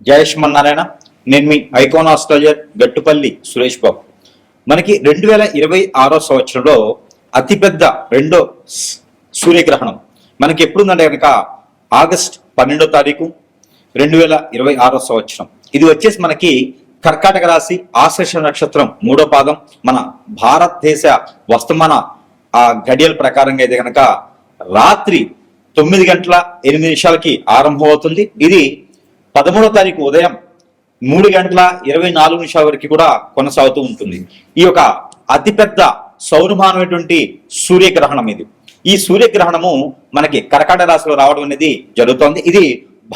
జయ శ్రీమన్నారాయణ. నేను మీ icon astrologer Gattupalli Suresh Babu. మనకి 2026 సంవత్సరంలో అతిపెద్ద రెండో సూర్యగ్రహణం మనకి ఎప్పుడుందంటే కనుక ఆగస్ట్ 12వ తారీఖు 2026 సంవత్సరం. ఇది వచ్చేసి మనకి కర్కాటక రాశి ఆశ్లేష నక్షత్రం 3వ పాదం. మన భారతదేశ వర్తమాన గడియల ప్రకారంగా అయితే కనుక రాత్రి 9:08 ఆరంభం అవుతుంది. ఇది 13వ తారీఖు ఉదయం 3:24 వరకు కూడా కొనసాగుతూ ఉంటుంది. ఈ యొక్క అతిపెద్ద సౌరమానమైనటువంటి సూర్యగ్రహణం ఇది. ఈ సూర్యగ్రహణము మనకి కర్కాటక రాశిలో రావడం అనేది జరుగుతోంది. ఇది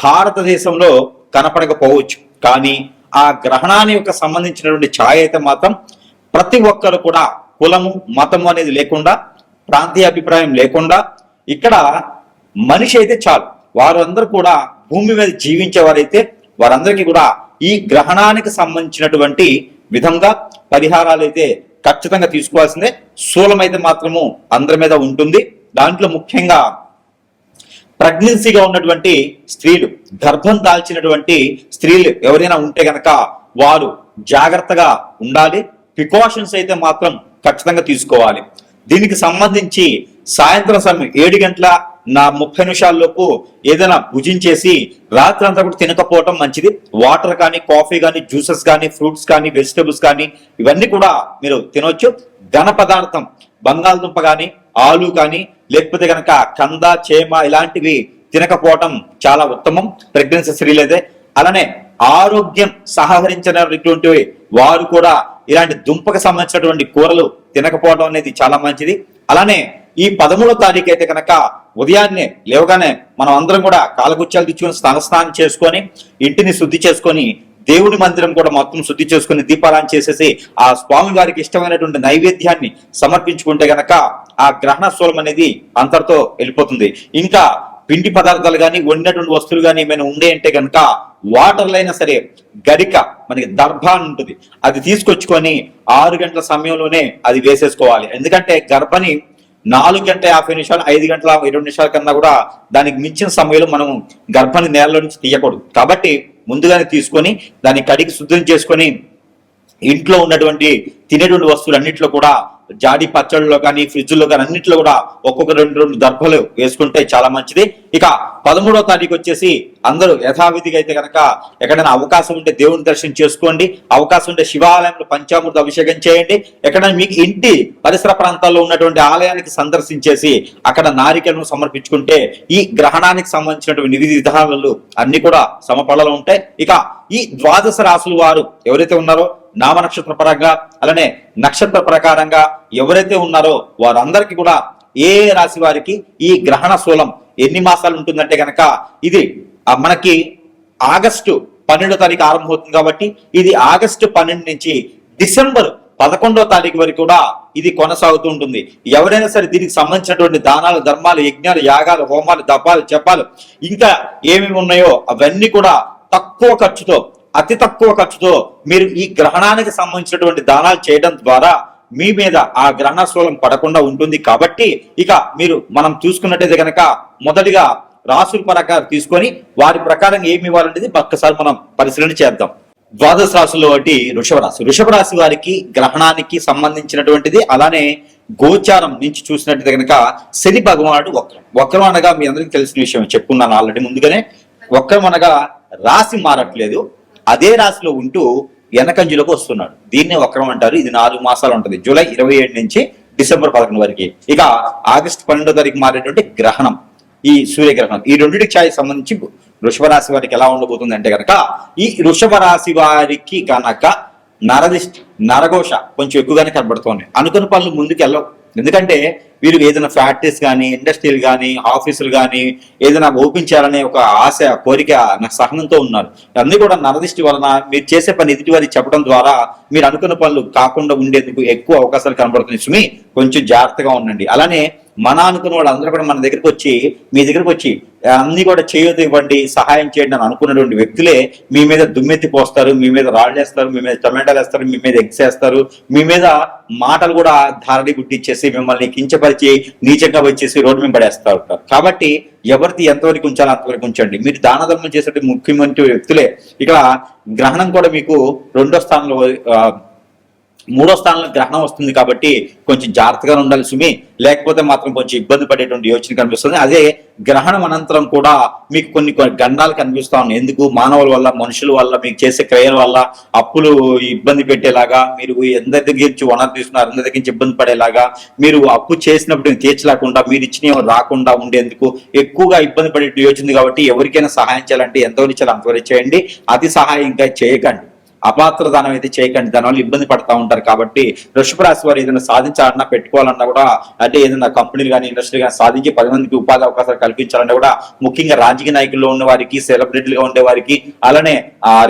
భారతదేశంలో కనపడకపోవచ్చు, కానీ ఆ గ్రహణాన్ని యొక్క సంబంధించినటువంటి ఛాయ అయితే మాత్రం ప్రతి ఒక్కరు కూడా కులము మతము అనేది లేకుండా, ప్రాంతీయ అభిప్రాయం లేకుండా, ఇక్కడ మనిషి అయితే చాలు వారందరూ కూడా భూమి మీద జీవించేవారైతే వారందరికీ కూడా ఈ గ్రహణానికి సంబంధించినటువంటి విధంగా పరిహారాలు అయితే ఖచ్చితంగా తీసుకోవాల్సిందే. శూలం అయితే మాత్రము అందరి మీద ఉంటుంది. దాంట్లో ముఖ్యంగా ప్రెగ్నెన్సీగా ఉన్నటువంటి స్త్రీలు, గర్భం దాల్చినటువంటి స్త్రీలు ఎవరైనా ఉంటే గనక వారు జాగ్రత్తగా ఉండాలి. ప్రికాషన్స్ అయితే మాత్రం ఖచ్చితంగా తీసుకోవాలి. దీనికి సంబంధించి సాయంత్రం సమయం 7:30 ఏదైనా భుజించేసి రాత్రి అంతా కూడా తినకపోవటం మంచిది. వాటర్ కానీ, కాఫీ కానీ, జ్యూసెస్ కానీ, ఫ్రూట్స్ కానీ, వెజిటబుల్స్ కానీ ఇవన్నీ కూడా మీరు తినవచ్చు. ఘన పదార్థం బంగాళదుంప కానీ, ఆలు కానీ, లేకపోతే కనుక కంద, చేమ ఇలాంటివి తినకపోవటం చాలా ఉత్తమం ప్రెగ్నెన్సీ స్త్రీలైతే. అలానే ఆరోగ్యం సహకరించినటువంటి వారు కూడా ఇలాంటి దుంపకు సంబంధించినటువంటి కూరలు తినకపోవడం అనేది చాలా మంచిది. అలానే ఈ 13వ తారీఖు అయితే కనుక ఉదయాన్నే లేవగానే మనం అందరం కూడా కాలగుచ్చాలు తెచ్చుకొని స్నానం చేసుకొని ఇంటిని శుద్ధి చేసుకొని దేవుడి మందిరం కూడా మొత్తం శుద్ధి చేసుకుని దీపారాయణ చేసేసి ఆ స్వామి వారికి ఇష్టమైనటువంటి నైవేద్యాన్ని సమర్పించుకుంటే గనక ఆ గ్రహణ శూలం అనేది అంతటితో వెళ్ళిపోతుంది. ఇంకా పిండి పదార్థాలు కానీ, వండినటువంటి వస్తువులు కానీ ఏమైనా ఉండే అంటే కనుక వాటర్లో అయినా సరే గరిక, మనకి దర్భ ఉంటుంది, అది తీసుకొచ్చుకొని 6 గంటల సమయంలోనే అది వేసేసుకోవాలి. ఎందుకంటే గర్భని 4:50 5:20 కన్నా కూడా దానికి మించిన సమయంలో మనం గర్భాన్ని నేలలో నుంచి తీయకూడదు. కాబట్టి ముందుగానే తీసుకొని దాన్ని కడిగి శుద్ధం చేసుకొని ఇంట్లో ఉన్నటువంటి తినేటువంటి వస్తువులు అన్నింటిలో కూడా జాడి పచ్చళ్ళలో కానీ, ఫ్రిడ్జ్లో కానీ అన్నింటిలో కూడా ఒక్కొక్క 2 దర్భలు వేసుకుంటే చాలా మంచిది. ఇక 13వ తారీఖు వచ్చేసి అందరూ యథావిధిగా అయితే కనుక ఎక్కడైనా అవకాశం ఉంటే దేవుని దర్శనం చేసుకోండి. అవకాశం ఉంటే శివాలయంలో పంచామృత అభిషేకం చేయండి. ఎక్కడైనా మీకు ఇంటి పరిసర ప్రాంతాల్లో ఉన్నటువంటి ఆలయానికి సందర్శించేసి అక్కడ నారికలను సమర్పించుకుంటే ఈ గ్రహణానికి సంబంధించినటువంటి విధి విధానాలు అన్ని కూడా సమపడలో ఉంటాయి. ఇక ఈ 12 రాశుల వారు ఎవరైతే ఉన్నారో నామ నక్షత్ర పరంగా, అలానే నక్షత్ర ప్రకారంగా ఎవరైతే ఉన్నారో వారందరికీ కూడా ఏ రాశి వారికి ఈ గ్రహణ శూలం ఎన్ని మాసాలు ఉంటుందంటే కనుక ఇది మనకి ఆగస్టు 12వ తారీఖు ఆరంభమవుతుంది. కాబట్టి ఇది ఆగస్టు 12 నుంచి డిసెంబర్ 11వ తారీఖు వరకు కూడా ఇది కొనసాగుతూ ఉంటుంది. ఎవరైనా సరే దీనికి సంబంధించినటువంటి దానాలు, ధర్మాలు, యజ్ఞాలు, యాగాలు, హోమాలు, దపాలు, జపాలు ఇంకా ఏమేమి ఉన్నాయో అవన్నీ కూడా తక్కువ ఖర్చుతో, అతి తక్కువ ఖర్చుతో మీరు ఈ గ్రహణానికి సంబంధించినటువంటి దానాలు చేయడం ద్వారా మీ మీద ఆ గ్రహణ శూలం పడకుండా ఉంటుంది. కాబట్టి ఇక మనం చూసుకున్నట్టయితే కనుక మొదటిగా రాశుల ప్రకారం తీసుకొని వారి ప్రకారం ఏమి ఇవ్వాలనేది ఒక్కసారి మనం పరిశీలన చేద్దాం. 12 రాశుల్లో ఒకటి వృషభ రాశి. వృషభ రాశి వారికి గ్రహణానికి సంబంధించినటువంటిది. అలానే గోచారం నుంచి చూసినట్టయితే కనుక శని భగవానుడు వక్రం అనగా మీ అందరికీ తెలిసిన విషయం చెప్పుకున్నాను ఆల్రెడీ ముందుగానే. వక్రం అనగా రాశి మారట్లేదు, అదే రాశిలో ఉంటూ వెనకంజులకు వస్తున్నాడు. దీన్నే వక్రం అంటారు. ఇది 4 మాసాలు ఉంటుంది, జూలై 27 నుంచి డిసెంబర్ 11 వరకు. ఇక ఆగస్టు 12వ తారీఖు మారేటువంటి గ్రహణం ఈ సూర్యగ్రహణం. ఈ రెండింటికి ఛాయకి సంబంధించి వృషభ రాశి వారికి ఎలా ఉండబోతుంది అంటే కనుక ఈ వృషభ రాశి వారికి కనుక నరఘోష కొంచెం ఎక్కువగానే కనబడుతోంది. అనుకున్న పనులు ముందుకు వెళ్ళవు. ఎందుకంటే వీరు ఏదైనా ఫ్యాక్టరీస్ కానీ, ఇండస్ట్రీలు కానీ, ఆఫీసులు కానీ ఏదైనా ఓపెన్ చేయాలనే ఒక ఆశ, కోరిక, సహనంతో ఉన్నారు. అన్ని కూడా నరదిష్టి వలన మీరు చేసే పని ఎదుటి వారికి చెప్పడం ద్వారా మీరు అనుకున్న పనులు కాకుండా ఉండేందుకు ఎక్కువ అవకాశాలు కనబడుతున్నాయి. సుమి కొంచెం జాగ్రత్తగా ఉండండి. అలానే మన అనుకున్న వాళ్ళు అందరూ కూడా మన దగ్గరికి వచ్చి, మీ దగ్గరికి వచ్చి అన్ని కూడా చేయొద్దు, ఇవ్వండి, సహాయం చేయండి అని అనుకున్నటువంటి వ్యక్తులే మీ మీద దుమ్మెత్తి పోస్తారు, మీ మీద రాళ్ళు వేస్తారు, మీ మీద టమాటాలు వేస్తారు, మీ మీద ఎగ్స్ వేస్తారు, మీ మీద మాటలు కూడా ధారడి గుట్టిచ్చేసి మిమ్మల్ని కించపరిచి నీచంగా వచ్చేసి రోడ్డు మీద పడేస్తా ఉంటారు. కాబట్టి ఎవరిది ఎంతవరకు ఉంచాలో అంతవరకు ఉంచండి. మీరు దాన ధర్మం చేసే ముఖ్యమంత్రి వ్యక్తులే. ఇక్కడ గ్రహణం కూడా మీకు 2వ స్థానంలో 3వ స్థానంలో గ్రహణం వస్తుంది కాబట్టి కొంచెం జాగ్రత్తగా ఉండాలి సుమి, లేకపోతే మాత్రం కొంచెం ఇబ్బంది పడేటువంటి యోచన కనిపిస్తుంది. అదే గ్రహణం అనంతరం కూడా మీకు కొన్ని గండాలు కనిపిస్తా ఉన్నాయి. ఎందుకు? మానవుల వల్ల, మనుషుల వల్ల, మీకు చేసే క్రియల వల్ల అప్పులు ఇబ్బంది పెట్టేలాగా, మీరు అందరి దగ్గర నుంచి వనరు తీసుకున్నారు, అందరి దగ్గర నుంచి ఇబ్బంది పడేలాగా, మీరు అప్పు చేసినప్పుడు తీర్చలేకుండా, మీరు ఇచ్చిన రాకుండా ఉండేందుకు ఎక్కువగా ఇబ్బంది పడే యోచన. కాబట్టి ఎవరికైనా సహాయం చేయాలంటే ఎంతవరకు ఇచ్చాలో అంతవరకు చేయండి, అతి సహాయం ఇంకా చేయకండి, అపాత్ర దానం అయితే చేయకండి, దానివల్ల ఇబ్బంది పడతా ఉంటారు. కాబట్టి వృషభ రాశి వారు ఏదైనా సాధించాలన్నా, పెట్టుకోవాలన్నా కూడా, అంటే ఏదైనా కంపెనీలు కానీ ఇండస్ట్రీ కానీ సాధించి 10 మందికి ఉపాధి అవకాశాలు కల్పించాలన్నా కూడా, ముఖ్యంగా రాజకీయ నాయకుల్లో ఉన్న వారికి, సెలబ్రిటీలుగా ఉండే వారికి, అలానే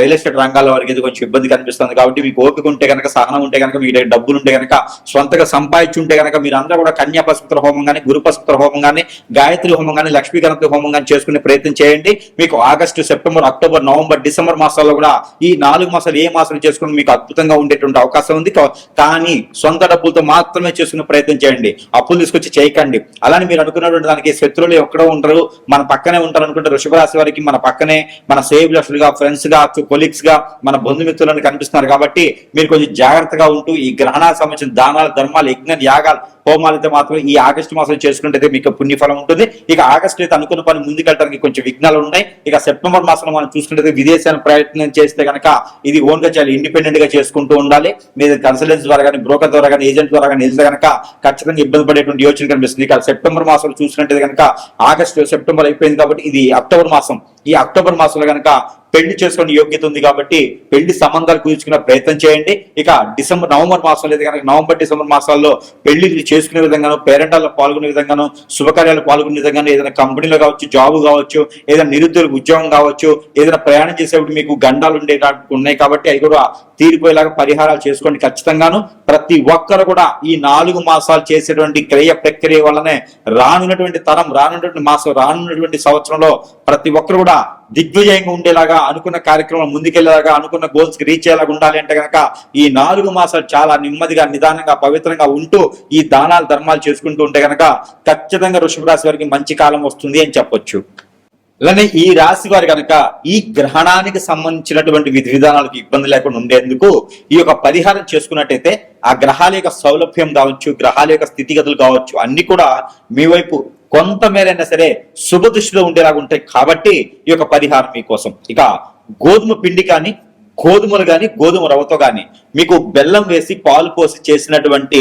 రియల్ ఎస్టేట్ రంగాల వారికి ఇది కొంచెం ఇబ్బంది కనిపిస్తుంది. కాబట్టి మీకు ఓపిక ఉంటే కనుక, సహనం ఉంటే కనుక, మీ డబ్బులు ఉంటే కనుక, సొంతగా సంపాదించి ఉంటే కనుక, మీరు అందరూ కూడా కన్యా పశుపుత్ర హోమం కానీ, గురు పశుపుత్ర హోమం కానీ, గాయత్రి హోమం కానీ, లక్ష్మీ గణపతి హోమం కానీ చేసుకునే ప్రయత్నం చేయండి. మీకు August, September, October, November, December మాసాల్లో కూడా, ఈ 4 మాసాలు ఏ మాసాలు చేసుకుని మీకు అద్భుతంగా ఉండేటువంటి అవకాశం ఉంది. కానీ సొంత డబ్బులతో మాత్రమే చేసుకునే ప్రయత్నం చేయండి, అప్పులు తీసుకొచ్చి చేయకండి. అలానే మీరు అనుకున్నటువంటి దానికి శత్రువులు ఎక్కడో ఉంటారు, మన పక్కనే ఉంటారు అనుకుంటే వృషభ రాశి వారికి మన పక్కనే, మన సేవకులుగా, ఫ్రెండ్స్ గా, కొలీగ్స్ గా, మన బంధుమిత్రులను కనిపిస్తున్నారు. కాబట్టి మీరు కొంచెం జాగ్రత్తగా ఉంటూ ఈ గ్రహణాలకు సంబంధించిన దానాలు, ధర్మాలు, యజ్ఞ యాగాలు, హోమాలు అయితే మాత్రం ఈ ఆగస్టు మాసం చేసుకుంటే మీకు పుణ్యఫలం ఉంటుంది. ఇక ఆగస్టు అయితే అనుకున్న పని ముందుకెళ్ళడానికి కొంచెం విఘ్నాలు ఉన్నాయి. ఇక సెప్టెంబర్ మాసంలో మనం చూసుకుంటే విదేశాన్ని ప్రయత్నం చేస్తే కనుక ఇది ఓన్ గా చాలా ఇండిపెండెంట్ గా చేసుకుంటూ ఉండాలి. మీరు కన్సల్టెన్స్ ద్వారా కానీ, బ్రోకర్ ద్వారా కానీ, ఏజెంట్ ద్వారా కానీ వెళ్తే కనుక ఖచ్చితంగా ఇబ్బంది పడేటువంటి యోచన కనిపిస్తుంది. ఇక సెప్టెంబర్ మాసంలో చూసినట్టు కనుక ఆగస్టు, సెప్టెంబర్ అయిపోయింది కాబట్టి ఇది అక్టోబర్ మాసం. ఈ అక్టోబర్ మాసంలో కనుక పెళ్లి చేసుకునే యోగ్యత ఉంది కాబట్టి పెళ్లి సంబంధాలు కుదుర్చుకునే ప్రయత్నం చేయండి. ఇక డిసెంబర్, నవంబర్ మాసం లేదు కనుక నవంబర్, డిసెంబర్ మాసాల్లో పెళ్లి చేసుకునే విధంగాను, పేరెంటాల్లో పాల్గొనే విధంగాను, శుభకార్యాలు పాల్గొనే విధంగాను, ఏదైనా కంపెనీలో కావచ్చు, జాబ్ కావచ్చు, ఏదైనా నిరుద్యోగ ఉద్యోగం కావచ్చు, ఏదైనా ప్రయాణం చేసేప్పుడు మీకు గండాలు ఉన్నాయి కాబట్టి అవి కూడా తీరిపోయేలాగా పరిహారాలు చేసుకోండి ఖచ్చితంగాను. ప్రతి ఒక్కరు కూడా ఈ 4 మాసాలు చేసేటువంటి క్రియ ప్రక్రియ వల్లనే రానున్నటువంటి తరం, రానున్నటువంటి మాసం, రానున్నటువంటి సంవత్సరంలో ప్రతి ఒక్కరు కూడా దిగ్విజయంగా ఉండేలాగా, అనుకున్న కార్యక్రమం ముందుకెళ్లేలాగా, అనుకున్న గోల్స్ కి రీచ్ అయ్యేలాగా ఉండాలి అంటే కనుక ఈ 4 మాసాలు చాలా నెమ్మదిగా, నిదానంగా, పవిత్రంగా ఉంటూ ఈ దానాలు, ధర్మాలు చేసుకుంటూ ఉంటే కనుక ఖచ్చితంగా వృషభ రాశి వారికి మంచి కాలం వస్తుంది అని చెప్పొచ్చు. అలానే ఈ రాశి వారి కనుక ఈ గ్రహణానికి సంబంధించినటువంటి విధి విధానాలకు ఇబ్బంది లేకుండా ఉండేందుకు ఈ యొక్క పరిహారం చేసుకున్నట్టయితే ఆ గ్రహాల యొక్క సౌలభ్యం కావచ్చు, గ్రహాల యొక్క స్థితిగతులు కావచ్చు, అన్ని కూడా మీ వైపు కొంతమేరైనా సరే శుభ దృష్టిలో ఉండేలాగా ఉంటాయి. కాబట్టి ఈ యొక్క పరిహారం మీకోసం. ఇక గోధుమ పిండి కానీ, గోధుమలు కానీ, గోధుమ రవ్వతో కానీ మీకు బెల్లం వేసి, పాలు పోసి చేసినటువంటి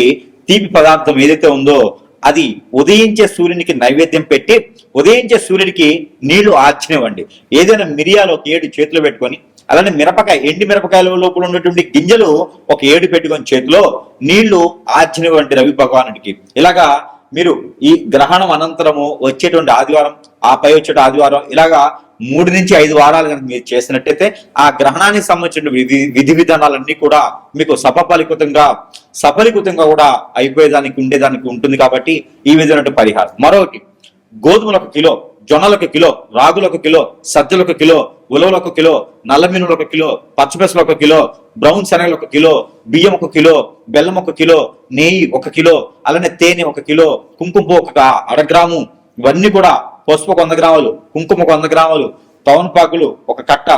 తీపి పదార్థం ఏదైతే ఉందో అది ఉదయించే సూర్యునికి నైవేద్యం పెట్టి, ఉదయించే సూర్యుడికి నీళ్లు ఆర్చనివ్వండి. ఏదైనా మిరియాలు ఒక 7 చేతిలో పెట్టుకొని, అలానే మిరపకాయ, ఎండి మిరపకాయల లోపల ఉన్నటువంటి గింజలు ఒక 7 పెట్టుకొని చేతిలో నీళ్లు ఆర్చనివ్వండి రవి భగవానుడికి. ఇలాగా మీరు ఈ గ్రహణం అనంతరము వచ్చేటువంటి ఆదివారం, ఆ పై వచ్చే ఆదివారం, ఇలాగా 3 నుంచి 5 వారాలు కనుక మీరు చేసినట్టయితే ఆ గ్రహణానికి సంబంధించిన విధి విధానాలన్నీ కూడా మీకు సఫలీకృతంగా కూడా అయిపోయేదానికి, ఉండేదానికి ఉంటుంది. కాబట్టి ఈ విధమైన పరిహారం. మరొకటి, గోధుమలు 1 కిలో, జొన్నలు 1 కిలో, రాగులు 1 కిలో, సజ్జలు 1 కిలో, ఉలవలు 1 కిలో, నల్లమినులు 1 కిలో, పచ్చిపెసలు 1 కిలో, బ్రౌన్ శనగలు 1 కిలో, బియ్యం 1 కిలో, బెల్లం 1 కిలో, నెయ్యి 1 కిలో, అలానే తేనె 1 కిలో, కుంకుమ 1 గ్రాము, ఇవన్నీ కూడా పసుపు 100 గ్రాములు, కుంకుమ 100 గ్రాములు, తవనపాకులు 1 కట్ట,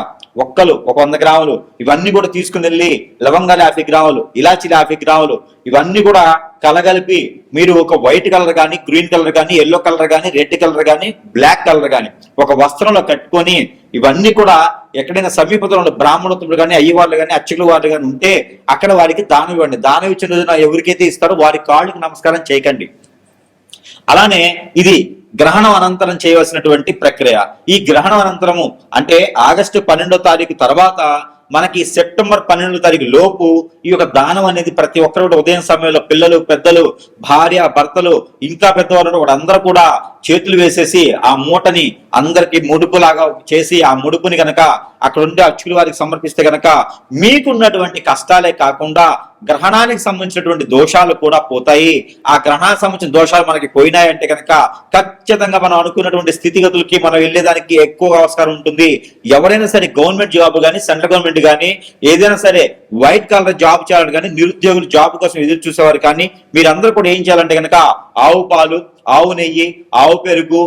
ఒక్కలు 100 గ్రాములు, ఇవన్నీ కూడా తీసుకుని వెళ్ళి లవంగాలు 50 గ్రాములు, ఇలాచీలు 50 గ్రాములు, ఇవన్నీ కూడా కలగలిపి మీరు ఒక వైట్ కలర్ కానీ, గ్రీన్ కలర్ కానీ, ఎల్లో కలర్ కానీ, రెడ్ కలర్ కానీ, బ్లాక్ కలర్ కానీ ఒక వస్త్రంలో కట్టుకొని ఇవన్నీ కూడా ఎక్కడైనా సమీపంలో ఉన్న బ్రాహ్మణోత్తములు కానీ, అయ్యవాళ్ళు కానీ, అర్చకుల వాళ్ళు కానీ ఉంటే అక్కడ వారికి దానం ఇవ్వండి. దానం ఇచ్చిన రోజున ఎవరికైతే ఇస్తారో వారి కాళ్ళకి నమస్కారం చేయకండి. అలానే ఇది గ్రహణం అనంతరం చేయవలసినటువంటి ప్రక్రియ. ఈ గ్రహణం అనంతరము అంటే ఆగస్టు 12వ తారీఖు తర్వాత మనకి సెప్టెంబర్ 12వ తారీఖు లోపు ఈ యొక్క దానం అనేది ప్రతి ఒక్కరు కూడా ఉదయం సమయంలో పిల్లలు, పెద్దలు, భార్య, భర్తలు, ఇంకా పెద్దవాళ్ళు కూడా అందరూ కూడా చేతులు వేసేసి ఆ మూటని అందరికి ముడుపులాగా చేసి ఆ ముడుపుని కనుక అక్కడ ఉండే అర్చకుల వారికి సమర్పిస్తే కనుక మీకున్నటువంటి కష్టాలే కాకుండా గ్రహణానికి సంబంధించినటువంటి దోషాలు కూడా పోతాయి. ఆ గ్రహణానికి సంబంధించిన దోషాలు మనకి పోయినాయంటే కనుక ఖచ్చితంగా మనం అనుకున్నటువంటి స్థితిగతులకి మనం వెళ్ళేదానికి ఎక్కువ అవసరం ఉంటుంది. ఎవరైనా సరే గవర్నమెంట్ జాబ్ కానీ, సెంట్రల్ గవర్నమెంట్ కానీ, ఏదైనా సరే వైట్ కాలర్ జాబ్ చేయాలి కానీ, నిరుద్యోగులు జాబ్ కోసం ఎదురు చూసేవారు కానీ, మీరందరూ కూడా ఏం చేయాలంటే కనుక ఆవు పాలు, ఆవు నెయ్యి, ఆవు పెరుగు,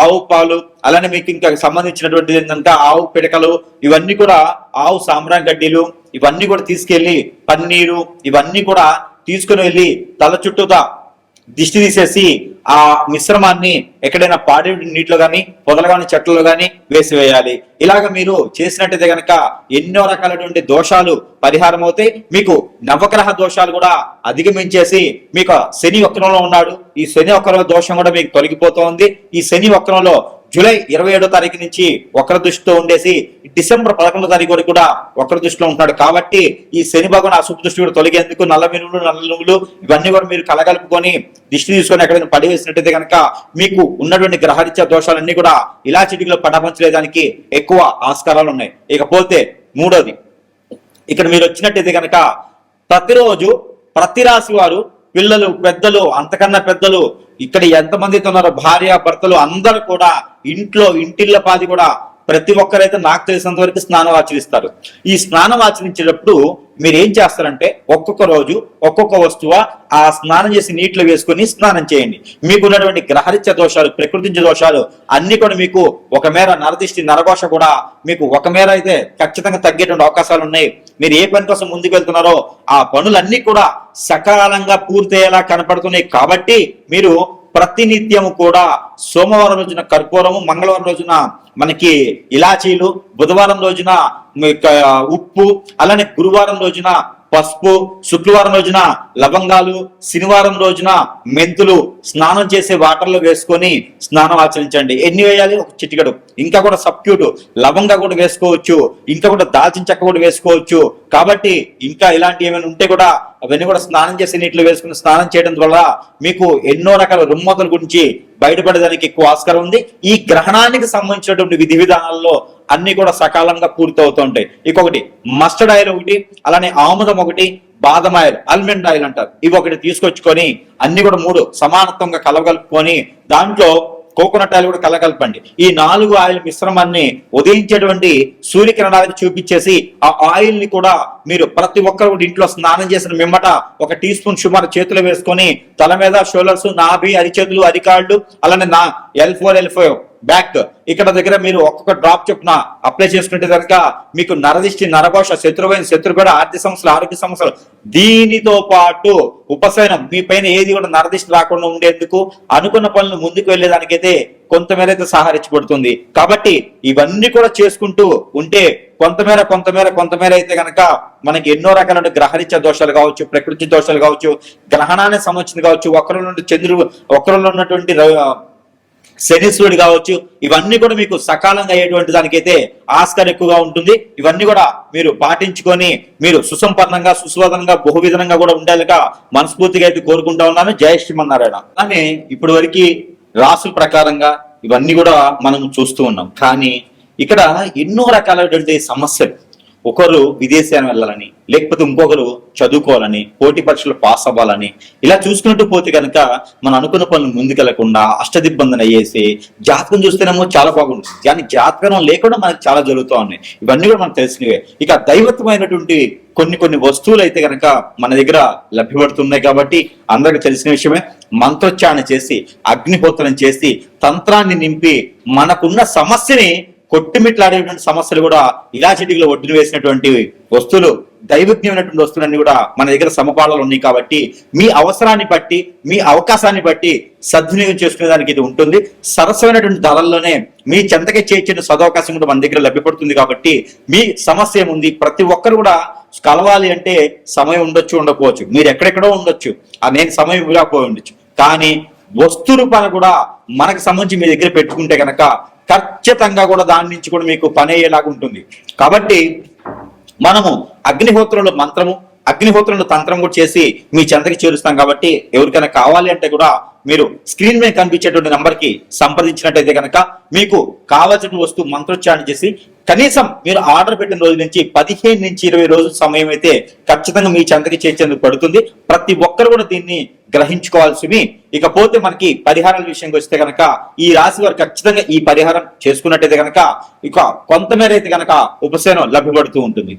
ఆవు పాలు, అలానే మీకు ఇంకా సంబంధించినటువంటి ఏంటంటే ఆవు పిడకలు, ఇవన్నీ కూడా ఆవు సాంబ్రాన్ గడ్డీలు, ఇవన్నీ కూడా తీసుకెళ్లి పన్నీరు, ఇవన్నీ కూడా తీసుకుని వెళ్ళి తల చుట్టూతా దిష్టి తీసేసి ఆ మిశ్రమాన్ని ఎక్కడైనా పాడే నీటిలో కానీ, పొదలు కానీ, చెట్లలో కానీ వేసివేయాలి. ఇలాగ మీరు చేసినట్టయితే కనుక ఎన్నో రకాలైనటువంటి దోషాలు పరిహారం అవుతాయి. మీకు నవగ్రహ దోషాలు కూడా అధిగమించేసి, మీకు శని వక్రంలో ఉన్నాడు, ఈ శని వక్ర దోషం కూడా మీకు తొలగిపోతోంది. ఈ శని వక్రంలో జూలై 27వ తారీఖు నుంచి వక్ర దృష్టితో ఉండేసి డిసెంబర్ 11వ తారీఖు వరకు కూడా వక్ర దృష్టిలో ఉంటాడు. కాబట్టి ఈ శని భగవాన్ అశుభ దృష్టి కూడా తొలగేందుకు నల్ల మినుములు, నల్ల నువ్వులు ఇవన్నీ కూడా మీరు కలగలుపుకొని దిష్టి తీసుకొని ఎక్కడైనా పడివేసినట్టయితే కనుక మీకు ఉన్నటువంటి గ్రహరీత్యా దోషాలన్నీ కూడా ఇలా చిటికలో పటాపంచలేదానికి ఎక్కువ ఆస్కారాలు ఉన్నాయి. ఇకపోతే మూడోది, ఇక్కడ మీరు వచ్చినట్టయితే కనుక ప్రతిరోజు ప్రతి రాశి వారు, పిల్లలు, పెద్దలు, అంతకన్నా పెద్దలు, ఇక్కడ ఎంతమందితో ఉన్నారో భార్య భర్తలు అందరూ కూడా ఇంటిళ్ళ పాది కూడా ప్రతి ఒక్కరైతే నాకు తెలిసినంత వరకు స్నానం ఆచరిస్తారు. ఈ స్నానం ఆచరించేటప్పుడు మీరు ఏం చేస్తారంటే ఒక్కొక్క రోజు ఒక్కొక్క వస్తువు ఆ స్నానం చేసి నీటిలో వేసుకొని స్నానం చేయండి. మీకు ఉన్నటువంటి గ్రహరీత్య దోషాలు, ప్రకృతి దోషాలు అన్ని కూడా మీకు ఒక మేర నరదిష్టి, నరఘోష కూడా మీకు ఒక మేర అయితే ఖచ్చితంగా తగ్గేటువంటి అవకాశాలు ఉన్నాయి. మీరు ఏ పని కోసం ముందుకు వెళ్తున్నారో ఆ పనులన్నీ కూడా సకాలంగా పూర్తయ్యేలా కనపడుతున్నాయి. కాబట్టి మీరు ప్రతినిత్యము కూడా సోమవారం రోజున కర్పూరము, మంగళవారం రోజున మనకి ఇలాచీలు, బుధవారం రోజున ఉప్పు, అలానే గురువారం రోజున పసుపు, శుక్రవారం రోజున లవంగాలు, శనివారం రోజున మెంతులు స్నానం చేసే వాటర్లో వేసుకొని స్నానం ఆచరించండి. ఎన్ని వేయాలి? ఒక చిటికెడు. ఇంకా కూడా సబ్క్యూట్ లవంగా కూడా వేసుకోవచ్చు, ఇంకా కూడా దాల్చిన చెక్క కూడా వేసుకోవచ్చు. కాబట్టి ఇంకా ఇలాంటి ఏమైనా ఉంటే కూడా అవన్నీ కూడా స్నానం చేసే నీటిలో వేసుకుని స్నానం చేయడం వల్ల మీకు ఎన్నో రకాల రుమ్మతుల గురించి బయటపడేదానికి ఎక్కువ ఆస్కారం ఉంది. ఈ గ్రహణానికి సంబంధించినటువంటి విధి విధానాల్లో అన్ని కూడా సకాలంగా పూర్తవుతూ ఉంటాయి. ఇంకొకటి మస్టర్డ్ ఆయిల్ ఒకటి, అలానే ఆముదం ఒకటి, బాదం ఆయిల్, ఆల్మండ్ ఆయిల్ అంటారు, ఇవి ఒకటి తీసుకొచ్చుకొని అన్ని కూడా 3 సమానత్వంగా కలగలుపుకొని దాంట్లో కోకోనట్ ఆయిల్ కూడా కలగలపండి. ఈ 4 ఆయిల్ మిశ్రమాన్ని ఉదయించేటువంటి సూర్యకిరణాలకు చూపించేసి ఆ ఆయిల్ ని కూడా మీరు ప్రతి ఒక్కరు ఇంట్లో స్నానం చేసిన మిమ్మట 1 టీ స్పూన్ సుమారు చేతులు వేసుకొని తల మీద, షోల్డర్స్, నాభి, అరిచేతులు, అరికాళ్ళు, అలానే L4, L5 బ్యాక్ ఇక్కడ దగ్గర మీరు ఒక్కొక్క డ్రాప్ చొప్పున అప్లై చేసుకుంటే కనుక మీకు నరదిష్టి, నరఘోష, శత్రుగడ, ఆర్థిక సమస్యలు, ఆరోగ్య సమస్యలు, దీనితో పాటు ఉపశమనం, మీ పైన ఏది కూడా నరదిష్టి రాకుండా ఉండేందుకు అనుకున్న పనులు ముందుకు వెళ్ళేదానికైతే కొంతమేర అయితే సహకరించబడుతుంది. కాబట్టి ఇవన్నీ కూడా చేసుకుంటూ ఉంటే కొంతమేర అయితే కనుక మనకి ఎన్నో రకాల గ్రహరీత్య దోషాలు కావచ్చు, ప్రకృతి దోషాలు కావచ్చు, గ్రహణానికి సంబంధించింది కావచ్చు, వక్రంలో ఉన్నటువంటి శనీశ్వరుడు కావచ్చు, ఇవన్నీ కూడా మీకు సకాలంగా అయ్యేటువంటి దానికైతే ఆస్కారం ఎక్కువగా ఉంటుంది. ఇవన్నీ కూడా మీరు పాటించుకొని మీరు సుసంపన్నంగా, సుస్వాదనంగా, బహువిధంగా కూడా ఉండాలిగా మనస్ఫూర్తిగా అయితే కోరుకుంటా ఉన్నాను. జై శ్రీమన్నారాయణ. కానీ ఇప్పటి వరకు రాసుల ప్రకారంగా ఇవన్నీ కూడా మనం చూస్తూ ఉన్నాం. కానీ ఇక్కడ ఎన్నో రకాలైనటువంటి సమస్యలు, ఒకరు విదేశాన్ని వెళ్ళాలని, లేకపోతే ఇంకొకరు చదువుకోవాలని, పోటీ పరీక్షలు పాస్ అవ్వాలని, ఇలా చూసుకుంటూ పోతే కనుక మనం అనుకున్న పనులు ముందుకెళ్లకుండా అష్టదిబ్బందన అయ్యేసి, జాతకం చూస్తేనేమో చాలా బాగుంటుంది, కానీ జాతకం లేకుండా మనకు చాలా జరుగుతూ ఉన్నాయి. ఇవన్నీ కూడా మనకు తెలిసినవే. ఇక దైవత్వమైనటువంటి కొన్ని వస్తువులు అయితే కనుక మన దగ్గర లభ్యపడుతున్నాయి. కాబట్టి అందరికి తెలిసిన విషయమే. మంత్రోచ్చారణ చేసి, అగ్నిహోత్రం చేసి, తంత్రాన్ని నింపి మనకున్న సమస్యని కొట్టుమిట్లాడేటువంటి సమస్యలు కూడా ఇలా చిటికలో ఒడ్డును వేసినటువంటి వస్తువులు, దైవజ్ఞమైనటువంటి వస్తువులన్నీ కూడా మన దగ్గర సమపాళాలు ఉన్నాయి. కాబట్టి మీ అవసరాన్ని బట్టి, మీ అవకాశాన్ని బట్టి సద్వినియోగం చేసుకునే దానికి ఇది ఉంటుంది. సరసమైనటువంటి ధరల్లోనే మీ చెంతకే చేర్చిన సదవకాశం కూడా మన దగ్గర లభ్యపడుతుంది. కాబట్టి మీ సమస్య ఏముంది, ప్రతి ఒక్కరు కూడా కలవాలి అంటే సమయం ఉండొచ్చు, ఉండకపోవచ్చు, మీరు ఎక్కడెక్కడో ఉండొచ్చు, నేను సమయం ఇవ్వకపోయి ఉండొచ్చు, కానీ వస్తు రూపాన్ని కూడా మనకు సంబంధించి మీ దగ్గర పెట్టుకుంటే కనుక ఖచ్చితంగా కూడా దాని నుంచి కూడా మీకు పని అయ్యేలాగా ఉంటుంది. కాబట్టి మనము అగ్నిహోత్రంలో మంత్రము, అగ్నిహోత్రులను తంత్రం కూడా చేసి మీ చెంతకి చేరుస్తాం కాబట్టి ఎవరికైనా కావాలి అంటే కూడా మీరు స్క్రీన్ మీద కనిపించేటువంటి నంబర్ కి సంప్రదించినట్టయితే కనుక మీకు కావాల్సిన వస్తువు మంత్రోచ్చారణ చేసి కనీసం మీరు ఆర్డర్ పెట్టిన రోజు నుంచి 15 నుంచి 20 రోజుల సమయం అయితే ఖచ్చితంగా మీ చెంతకి చేర్చేందుకు పడుతుంది. ప్రతి ఒక్కరు కూడా దీన్ని గ్రహించుకోవాల్సింది. ఇకపోతే మనకి పరిహారాల విషయంకి వస్తే కనుక ఈ రాశి వారు ఖచ్చితంగా ఈ పరిహారం చేసుకున్నట్టయితే కనుక ఇక కొంతమేర అయితే కనుక ఉపశమనం లభ్యపడుతూ ఉంటుంది.